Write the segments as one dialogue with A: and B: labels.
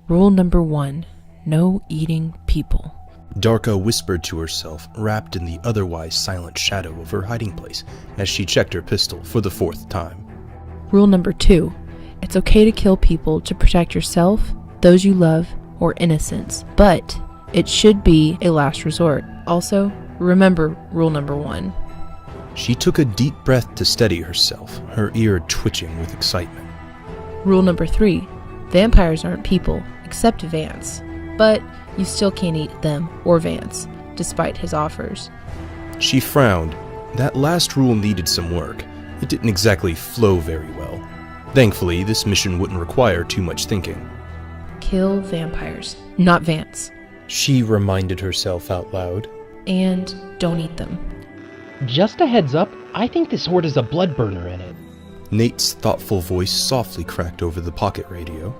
A: Rule number 1, no eating people.
B: Darka whispered to herself, wrapped in the otherwise silent shadow of her hiding place, as she checked her pistol for the 4th time.
A: Rule number 2, it's okay to kill people to protect yourself, those you love, or innocents, but it should be a last resort. Also, remember rule number 1.
B: She took a deep breath to steady herself, her ear twitching with excitement.
A: Rule number 3, vampires aren't people, except Vance, but you still can't eat them or Vance, despite his offers.
B: She frowned. That last rule needed some work. It didn't exactly flow very well. Thankfully, this mission wouldn't require too much thinking.
A: Kill vampires, not Vance.
B: She reminded herself out loud.
A: And don't eat them.
C: Just a heads up, I think this horde has a blood burner in it.
B: Nate's thoughtful voice softly cracked over the pocket radio.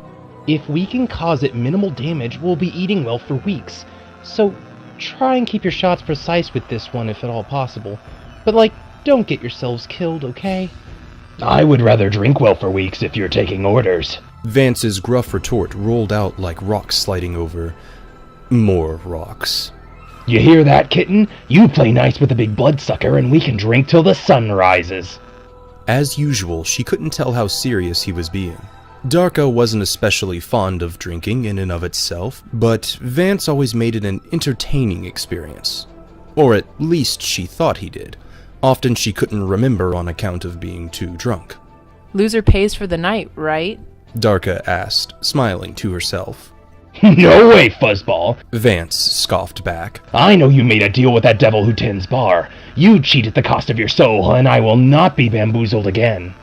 C: If we can cause it minimal damage, we'll be eating well for weeks. So try and keep your shots precise with this one if at all possible. But don't get yourselves killed, okay? I would rather drink well for weeks if you're taking orders.
B: Vance's gruff retort rolled out like rocks sliding over more rocks.
C: You hear that, kitten? You play nice with a big bloodsucker and we can drink till the sun rises.
B: As usual, she couldn't tell how serious he was being. Darka wasn't especially fond of drinking in and of itself, but Vance always made it an entertaining experience. Or at least she thought he did. Often she couldn't remember on account of being too drunk.
A: Loser pays for the night, right?
B: Darka asked, smiling to herself.
C: No way, fuzzball!
B: Vance scoffed back.
C: I know you made a deal with that devil who tends bar. You cheat at the cost of your soul, and I will not be bamboozled again.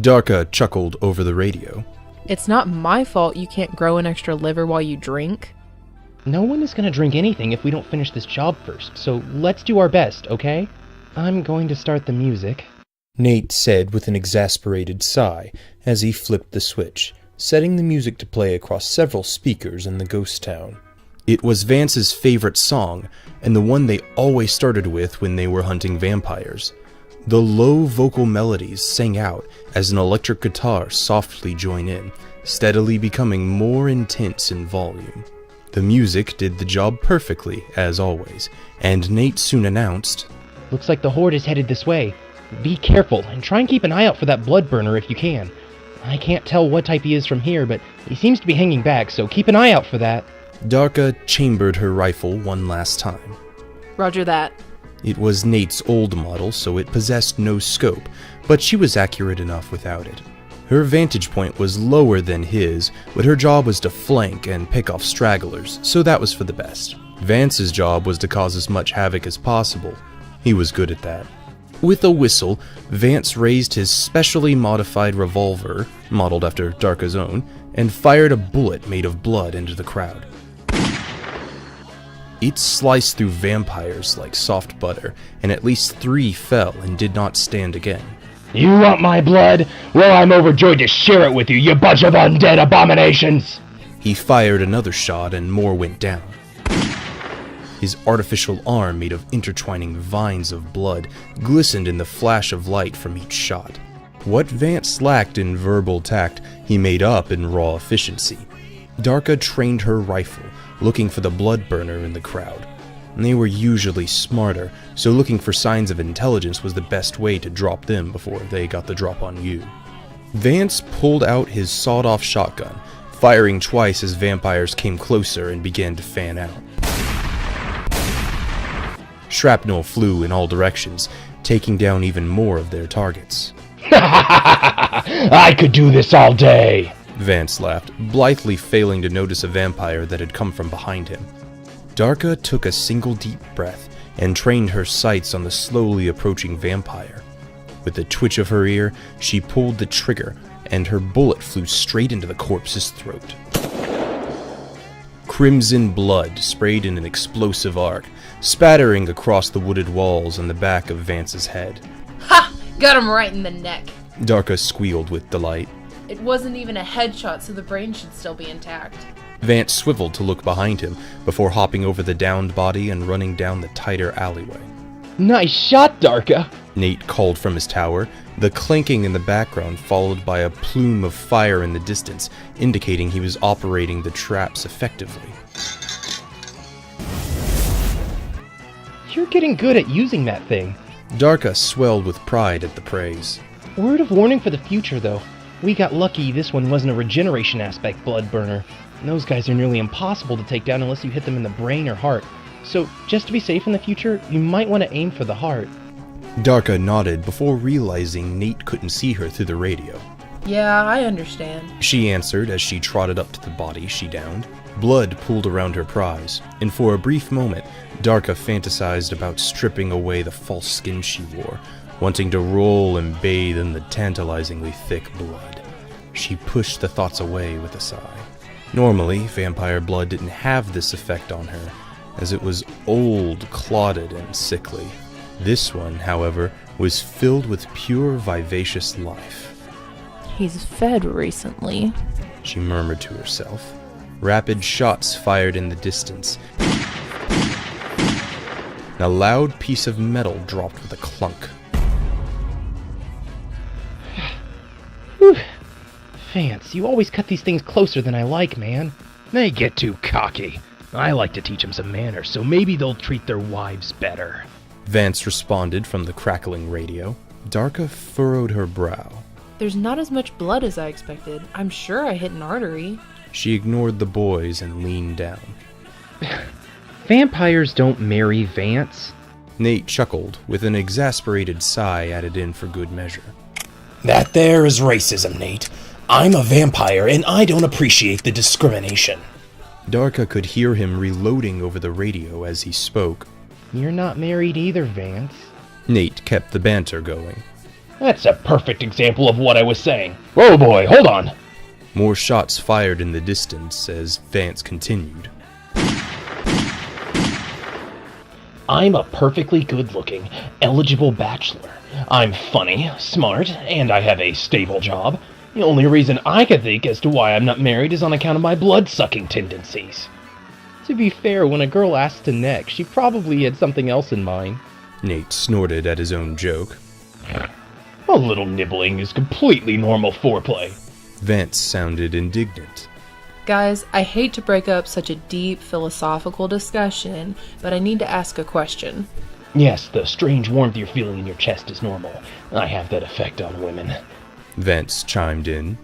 B: Darka chuckled over the radio.
A: It's not my fault you can't grow an extra liver while you drink.
C: No one is going to drink anything if we don't finish this job first, so let's do our best, okay? I'm going to start the music.
B: Nate said with an exasperated sigh as he flipped the switch, setting the music to play across several speakers in the ghost town. It was Vance's favorite song, and the one they always started with when they were hunting vampires. The low vocal melodies sang out as an electric guitar softly joined in, steadily becoming more intense in volume. The music did the job perfectly, as always, and Nate soon announced,
C: Looks like the horde is headed this way. Be careful, and try and keep an eye out for that blood burner if you can. I can't tell what type he is from here, but he seems to be hanging back, so keep an eye out for that.
B: Darka chambered her rifle one last time.
A: Roger that.
B: It was Nate's old model, so it possessed no scope, but she was accurate enough without it. Her vantage point was lower than his, but her job was to flank and pick off stragglers, so that was for the best. Vance's job was to cause as much havoc as possible. He was good at that. With a whistle, Vance raised his specially modified revolver, modeled after Darka's own, and fired a bullet made of blood into the crowd. It sliced through vampires like soft butter, and at least 3 fell and did not stand again.
C: You want my blood? Well, I'm overjoyed to share it with you, you bunch of undead abominations!
B: He fired another shot and more went down. His artificial arm made of intertwining vines of blood glistened in the flash of light from each shot. What Vance lacked in verbal tact, he made up in raw efficiency. Darka trained her rifle, looking for the blood burner in the crowd. They were usually smarter, so looking for signs of intelligence was the best way to drop them before they got the drop on you. Vance pulled out his sawed-off shotgun, firing twice as vampires came closer and began to fan out. Shrapnel flew in all directions, taking down even more of their targets.
C: I could do this all day!
B: Vance laughed, blithely failing to notice a vampire that had come from behind him. Darka took a single deep breath and trained her sights on the slowly approaching vampire. With a twitch of her ear, she pulled the trigger, and her bullet flew straight into the corpse's throat. Crimson blood sprayed in an explosive arc, spattering across the wooded walls and the back of Vance's head.
A: Ha! Got him right in the neck.
B: Darka squealed with delight.
A: It wasn't even a headshot, so the brain should still be intact.
B: Vance swiveled to look behind him before hopping over the downed body and running down the tighter alleyway.
C: Nice shot, Darka!
B: Nate called from his tower, the clanking in the background followed by a plume of fire in the distance, indicating he was operating the traps effectively.
C: You're getting good at using that thing.
B: Darka swelled with pride at the praise.
C: Word of warning for the future, though. We got lucky this one wasn't a regeneration aspect blood burner. And those guys are nearly impossible to take down unless you hit them in the brain or heart. So, just to be safe in the future, you might want to aim for the heart.
B: Darka nodded before realizing Nate couldn't see her through the radio.
A: Yeah, I understand.
B: She answered as she trotted up to the body she downed. Blood pooled around her prize, and for a brief moment, Darka fantasized about stripping away the false skin she wore, wanting to roll and bathe in the tantalizingly thick blood. She pushed the thoughts away with a sigh. Normally, vampire blood didn't have this effect on her, as it was old, clotted, and sickly. This one, however, was filled with pure, vivacious life.
A: He's fed recently,
B: She murmured to herself. Rapid shots fired in the distance. A loud piece of metal dropped with a clunk.
C: Whew. Vance, you always cut these things closer than I like, man.
D: They get too cocky. I like to teach them some manners, so maybe they'll treat their wives better.
B: Vance responded from the crackling radio. Darka furrowed her brow.
A: There's not as much blood as I expected. I'm sure I hit an artery.
B: She ignored the boys and leaned down.
C: Vampires don't marry, Vance.
B: Nate chuckled, with an exasperated sigh added in for good measure.
D: That there is racism, Nate. I'm a vampire, and I don't appreciate the discrimination.
B: Darka could hear him reloading over the radio as he spoke.
C: You're not married either, Vance.
B: Nate kept the banter going.
D: That's a perfect example of what I was saying. Whoa, boy, hold on.
B: More shots fired in the distance as Vance continued.
D: I'm a perfectly good-looking, eligible bachelor. I'm funny, smart, and I have a stable job. The only reason I can think as to why I'm not married is on account of my blood-sucking tendencies.
C: To be fair, when a girl asked to neck, she probably had something else in mind.
B: Nate snorted at his own joke.
D: A little nibbling is completely normal foreplay.
B: Vance sounded indignant.
A: Guys, I hate to break up such a deep philosophical discussion, but I need to ask a question.
D: Yes, the strange warmth you're feeling in your chest is normal. I have that effect on women.
B: Vance chimed in.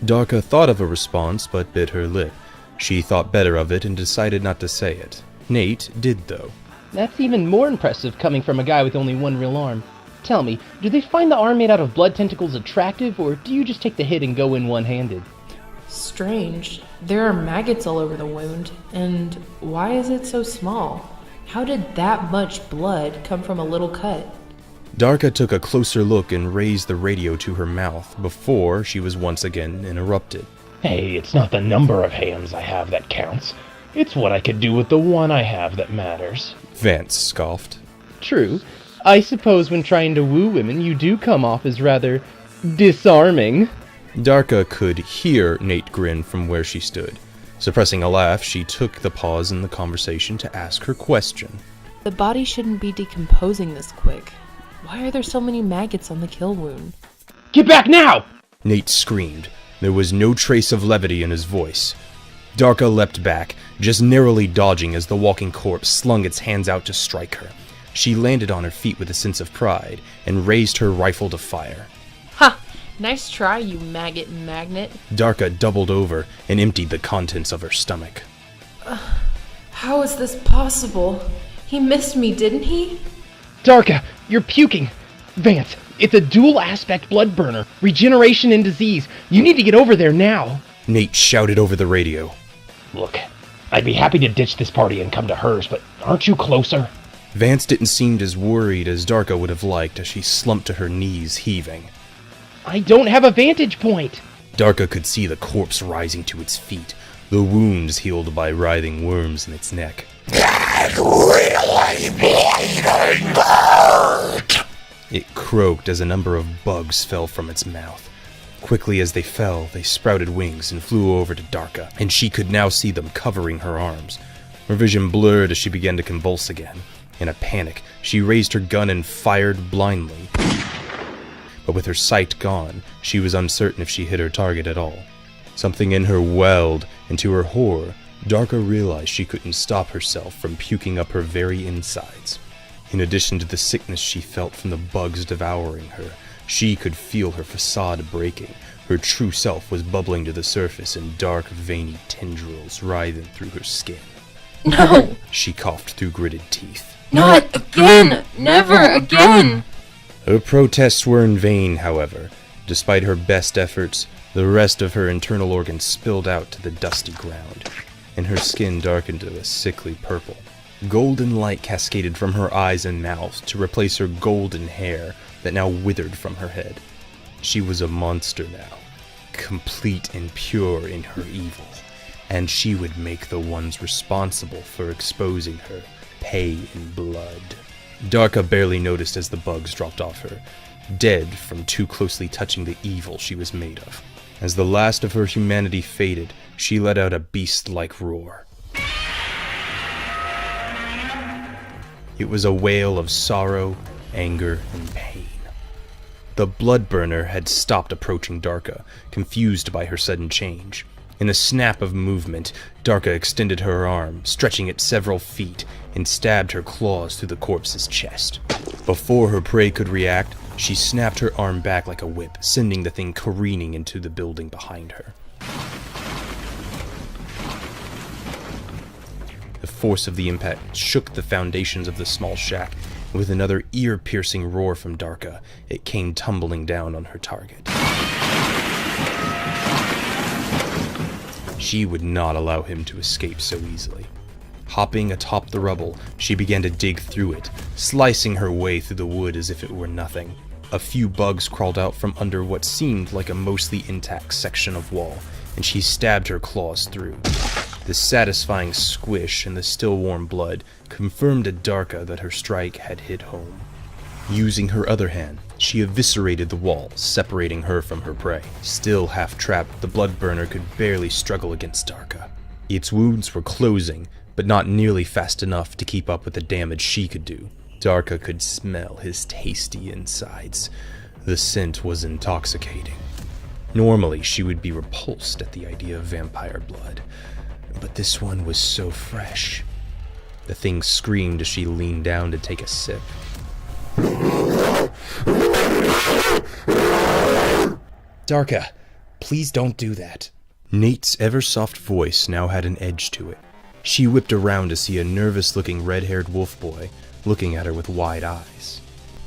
B: Darka thought of a response but bit her lip. She thought better of it and decided not to say it. Nate did, though.
C: That's even more impressive coming from a guy with only one real arm. Tell me, do they find the arm made out of blood tentacles attractive, or do you just take the hit and go in one-handed?
A: Strange. There are maggots all over the wound, and why is it so small? How did that much blood come from a little cut?
B: Darka took a closer look and raised the radio to her mouth before she was once again interrupted.
D: Hey, it's not the number of hands I have that counts. It's what I could do with the one I have that matters.
B: Vance scoffed.
C: True. I suppose when trying to woo women, you do come off as rather disarming.
B: Darka could hear Nate grin from where she stood. Suppressing a laugh, she took the pause in the conversation to ask her question.
A: The body shouldn't be decomposing this quick. Why are there so many maggots on the kill wound?
D: Get back now!
B: Nate screamed. There was no trace of levity in his voice. Darka leapt back, just narrowly dodging as the walking corpse slung its hands out to strike her. She landed on her feet with a sense of pride and raised her rifle to fire.
A: Ha! Nice try, you maggot magnet.
B: Darka doubled over and emptied the contents of her stomach.
A: How is this possible? He missed me, didn't he?
C: Darka, you're puking. Vance, it's a dual-aspect blood burner. Regeneration and disease. You need to get over there now.
B: Nate shouted over the radio.
D: Look, I'd be happy to ditch this party and come to hers, but aren't you closer?
B: Vance didn't seem as worried as Darka would have liked as she slumped to her knees, heaving.
C: I don't have a vantage point.
B: Darka could see the corpse rising to its feet, the wounds healed by writhing worms in its neck.
E: That really bleeding hurt!
B: It croaked as a number of bugs fell from its mouth. Quickly as they fell, they sprouted wings and flew over to Darka, and she could now see them covering her arms. Her vision blurred as she began to convulse again. In a panic, she raised her gun and fired blindly. but with her sight gone, she was uncertain if she hit her target at all. Something in her welled, and to her horror, Darka realized she couldn't stop herself from puking up her very insides. In addition to the sickness she felt from the bugs devouring her, she could feel her facade breaking. Her true self was bubbling to the surface in dark, veiny tendrils writhing through her skin.
A: No!
B: She coughed through gritted teeth.
A: Not again! Never again!
B: Her protests were in vain, however. Despite her best efforts, the rest of her internal organs spilled out to the dusty ground, and her skin darkened to a sickly purple. Golden light cascaded from her eyes and mouth to replace her golden hair that now withered from her head. She was a monster now, complete and pure in her evil, and she would make the ones responsible for exposing her pay in blood. Darka barely noticed as the bugs dropped off her, dead from too closely touching the evil she was made of. As the last of her humanity faded, she let out a beast-like roar. It was a wail of sorrow, anger, and pain. The Bloodburner had stopped approaching Darka, confused by her sudden change. In a snap of movement, Darka extended her arm, stretching it several feet, and stabbed her claws through the corpse's chest. Before her prey could react, she snapped her arm back like a whip, sending the thing careening into the building behind her. The force of the impact shook the foundations of the small shack, and with another ear-piercing roar from Darka, it came tumbling down on her target. She would not allow him to escape so easily. Hopping atop the rubble, she began to dig through it, slicing her way through the wood as if it were nothing. A few bugs crawled out from under what seemed like a mostly intact section of wall, and she stabbed her claws through. The satisfying squish and the still warm blood confirmed to Darka that her strike had hit home. Using her other hand, she eviscerated the wall, separating her from her prey. Still half-trapped, the Bloodburner could barely struggle against Darka. Its wounds were closing, but not nearly fast enough to keep up with the damage she could do. Darka could smell his tasty insides. The scent was intoxicating. Normally, she would be repulsed at the idea of vampire blood, but this one was so fresh. The thing screamed as she leaned down to take a sip.
F: Darka, please don't do that.
B: Nate's ever-soft voice now had an edge to it. She whipped around to see a nervous-looking red-haired wolf boy looking at her with wide eyes.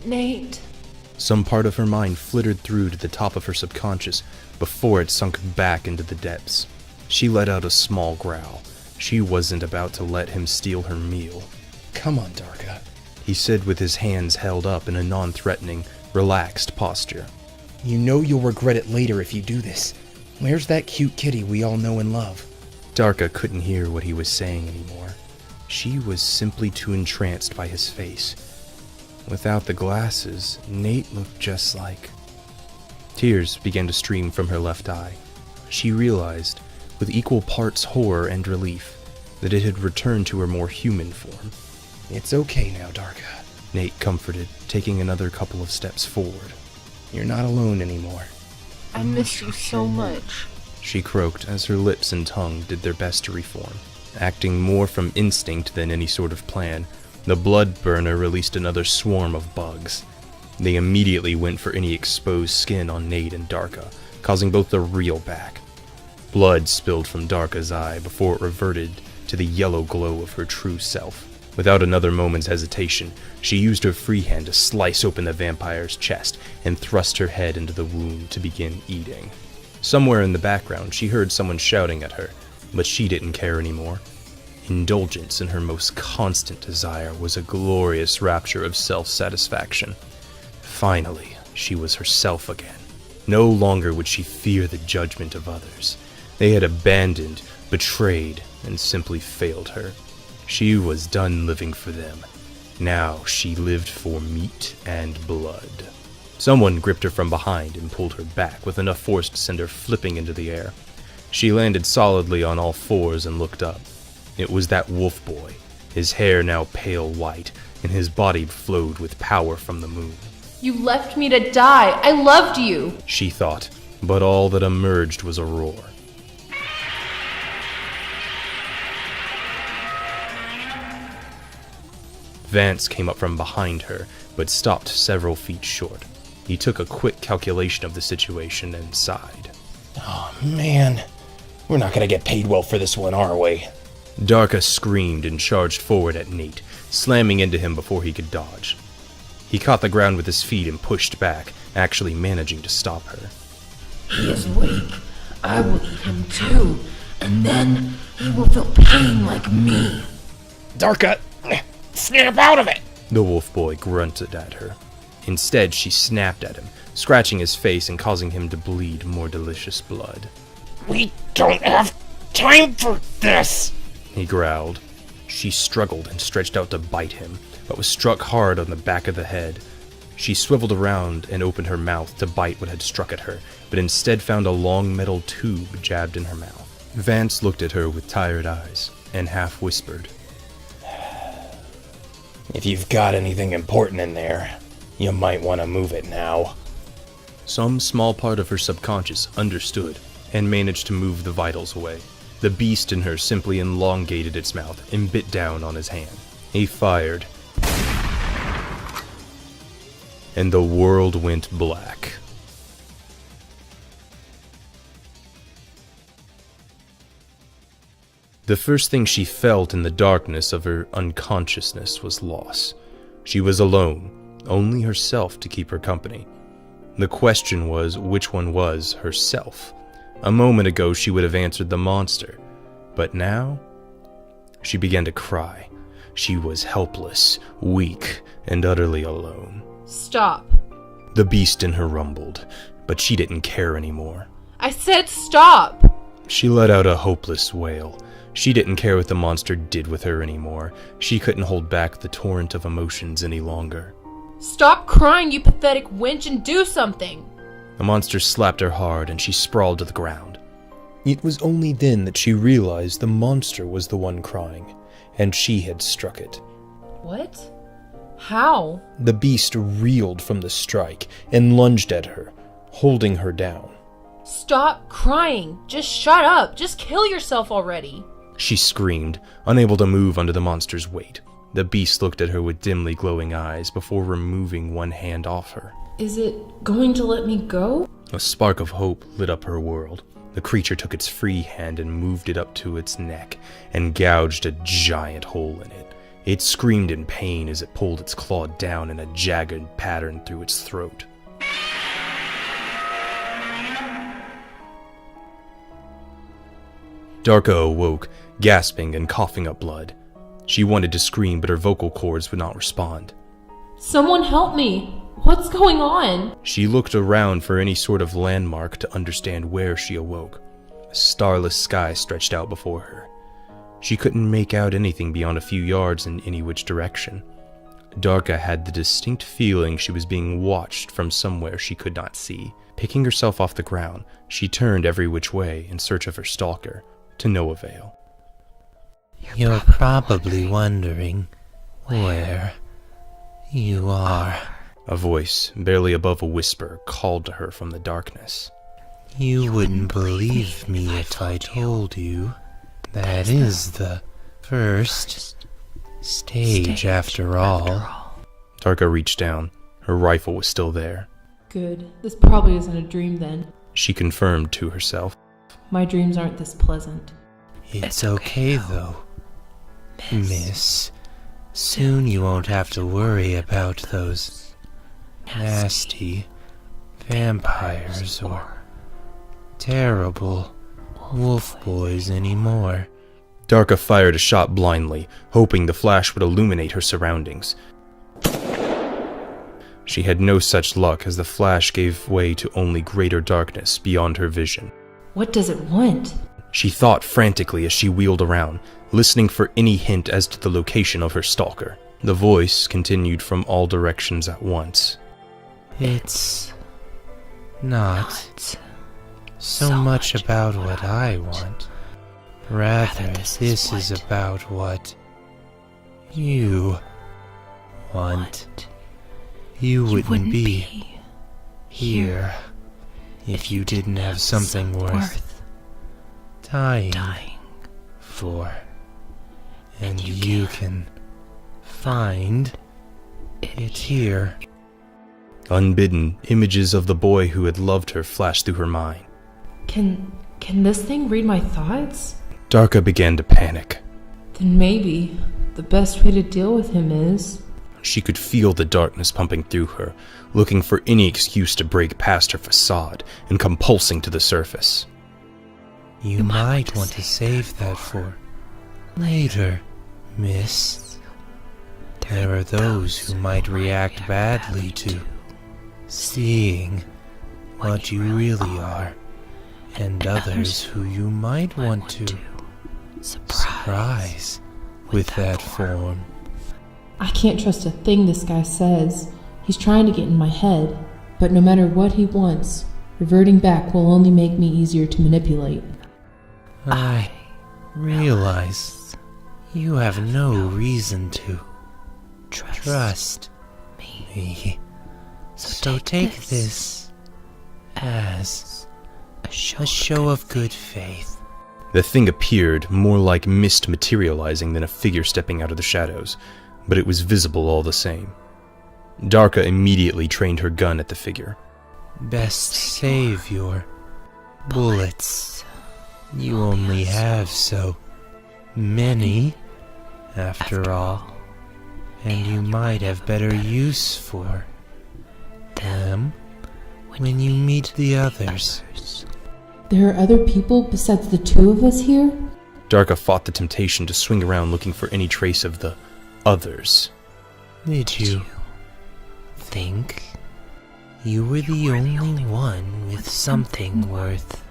A: Nate.
B: Some part of her mind flittered through to the top of her subconscious before it sunk back into the depths. She let out a small growl. She wasn't about to let him steal her meal.
F: Come on, Darka,
B: he said with his hands held up in a non-threatening, relaxed posture.
F: You know you'll regret it later if you do this. Where's that cute kitty we all know and love?
B: Darka couldn't hear what he was saying anymore. She was simply too entranced by his face. Without the glasses, Nate looked just like... Tears began to stream from her left eye. She realized, with equal parts horror and relief, that it had returned to her more human form.
F: It's okay now, Darka,
B: Nate comforted, taking another couple of steps forward.
F: You're not alone anymore.
A: I miss you so much.
B: She croaked as her lips and tongue did their best to reform. Acting more from instinct than any sort of plan, the Bloodburner released another swarm of bugs. They immediately went for any exposed skin on Nate and Darka, causing both to reel back. Blood spilled from Darka's eye before it reverted to the yellow glow of her true self. Without another moment's hesitation, she used her free hand to slice open the vampire's chest and thrust her head into the wound to begin eating. Somewhere in the background, she heard someone shouting at her, but she didn't care anymore. Indulgence in her most constant desire was a glorious rapture of self-satisfaction. Finally, she was herself again. No longer would she fear the judgment of others. They had abandoned, betrayed, and simply failed her. She was done living for them. Now she lived for meat and blood. Someone gripped her from behind and pulled her back with enough force to send her flipping into the air. She landed solidly on all fours and looked up. It was that wolf boy, his hair now pale white, and his body flowed with power from the moon.
A: You left me to die. I loved you.
B: She thought, but all that emerged was a roar. Vance came up from behind her, but stopped several feet short. He took a quick calculation of the situation and sighed.
F: Oh man, we're not gonna get paid well for this one, are we?
B: Darka screamed and charged forward at Nate, slamming into him before he could dodge. He caught the ground with his feet and pushed back, actually managing to stop her.
G: He is weak. I will eat him too, and then he will feel pain like me.
F: Darka, snap out of it!
B: The wolf boy grunted at her. Instead, she snapped at him, scratching his face and causing him to bleed more delicious blood.
E: We don't have time for this!
B: He growled. She struggled and stretched out to bite him, but was struck hard on the back of the head. She swiveled around and opened her mouth to bite what had struck at her, but instead found a long metal tube jabbed in her mouth. Vance looked at her with tired eyes and half whispered,
F: If you've got anything important in there, you might want to move it now.
B: Some small part of her subconscious understood and managed to move the vitals away. The beast in her simply elongated its mouth and bit down on his hand. He fired, and the world went black. The first thing she felt in the darkness of her unconsciousness was loss. She was alone, only herself to keep her company. The question was which one was herself. A moment ago she would have answered the monster, but now she began to cry. She was helpless, weak, and utterly alone.
A: Stop.
B: The beast in her rumbled, but she didn't care anymore.
A: I said stop.
B: She let out a hopeless wail. She didn't care what the monster did with her anymore. She couldn't hold back the torrent of emotions any longer.
A: Stop crying, you pathetic wench, and do something.
B: The monster slapped her hard and she sprawled to the ground. It was only then that she realized the monster was the one crying, and she had struck it.
A: What? How?
B: The beast reeled from the strike and lunged at her, holding her down.
A: Stop crying. Just shut up. Just kill yourself already.
B: She screamed, unable to move under the monster's weight. The beast looked at her with dimly glowing eyes before removing one hand off her.
A: Is it going to let me go?
B: A spark of hope lit up her world. The creature took its free hand and moved it up to its neck and gouged a giant hole in it. It screamed in pain as it pulled its claw down in a jagged pattern through its throat. Darka awoke, gasping and coughing up blood. She wanted to scream, but her vocal cords would not respond.
A: Someone help me. What's going on?
B: She looked around for any sort of landmark to understand where she awoke. A starless sky stretched out before her. She couldn't make out anything beyond a few yards in any which direction. Darka had the distinct feeling she was being watched from somewhere she could not see. Picking herself off the ground, she turned every which way in search of her stalker, to no avail.
H: You're probably wondering where you are.
B: A voice, barely above a whisper, called to her from the darkness.
H: You wouldn't believe me if I told you. That is the first stage after all.
B: Darka reached down. Her rifle was still there.
A: Good. This probably isn't a dream then.
B: She confirmed to herself.
A: My dreams aren't this pleasant.
H: It's okay though, Miss. Soon you won't have to worry about those nasty vampires or terrible wolf boys anymore.
B: Darka fired a shot blindly, hoping the flash would illuminate her surroundings. She had no such luck as the flash gave way to only greater darkness beyond her vision.
A: What does it want?
B: She thought frantically as she wheeled around, listening for any hint as to the location of her stalker. The voice continued from all directions at once.
H: It's not so much about what I want. Rather, this is about what you want. You wouldn't be here if you didn't have something worth dying for. And you can find it here.
B: Unbidden, images of the boy who had loved her flashed through her mind.
A: Can this thing read my thoughts?
B: Darka began to panic.
A: Then maybe the best way to deal with him is...
B: She could feel the darkness pumping through her, looking for any excuse to break past her facade and come pulsing to the surface.
H: You might want to save that for later, miss. There are those who might react badly to seeing what you really are, and others who you might want to surprise with that form.
A: I can't trust a thing this guy says. He's trying to get in my head, but no matter what he wants, reverting back will only make me easier to manipulate.
H: I realize you have no reason to trust me. So take this as a show of good faith.
B: The thing appeared more like mist materializing than a figure stepping out of the shadows, but it was visible all the same. Darka immediately trained her gun at the figure.
H: Best save your bullets. You only have so many, after all, and you might have better use for them when you meet the others.
A: There are other people besides the two of us here?
B: Darka fought the temptation to swing around looking for any trace of the others.
H: Did you think you were the only one with something worth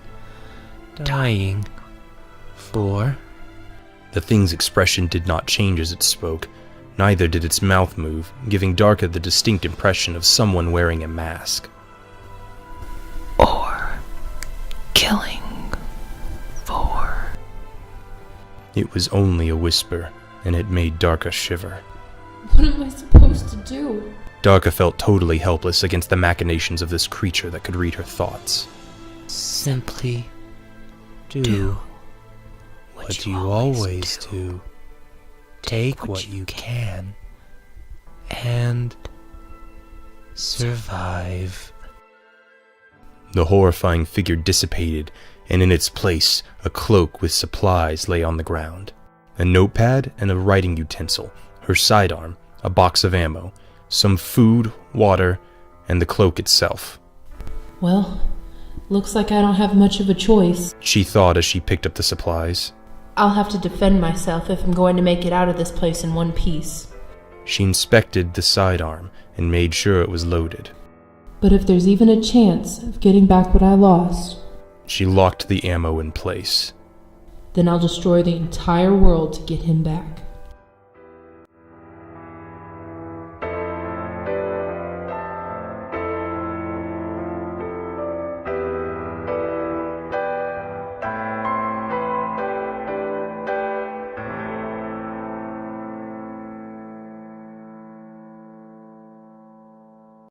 H: dying for?
B: The thing's expression did not change as it spoke, neither did its mouth move, giving Darka the distinct impression of someone wearing a mask.
G: Or killing for.
B: It was only a whisper, and it made Darka shiver.
A: What am I supposed to do?
B: Darka felt totally helpless against the machinations of this creature that could read her thoughts.
H: Simply do what you always do. Take what you can and survive.
B: The horrifying figure dissipated, and in its place, a cloak with supplies lay on the ground. A notepad and a writing utensil, her sidearm, a box of ammo, some food, water, and the cloak itself.
A: Well, looks like I don't have much of a choice.
B: She thought as she picked up the supplies.
A: I'll have to defend myself if I'm going to make it out of this place in one piece.
B: She inspected the sidearm and made sure it was loaded.
A: But if there's even a chance of getting back what I lost,
B: She locked the ammo in place.
A: then I'll destroy the entire world to get him back.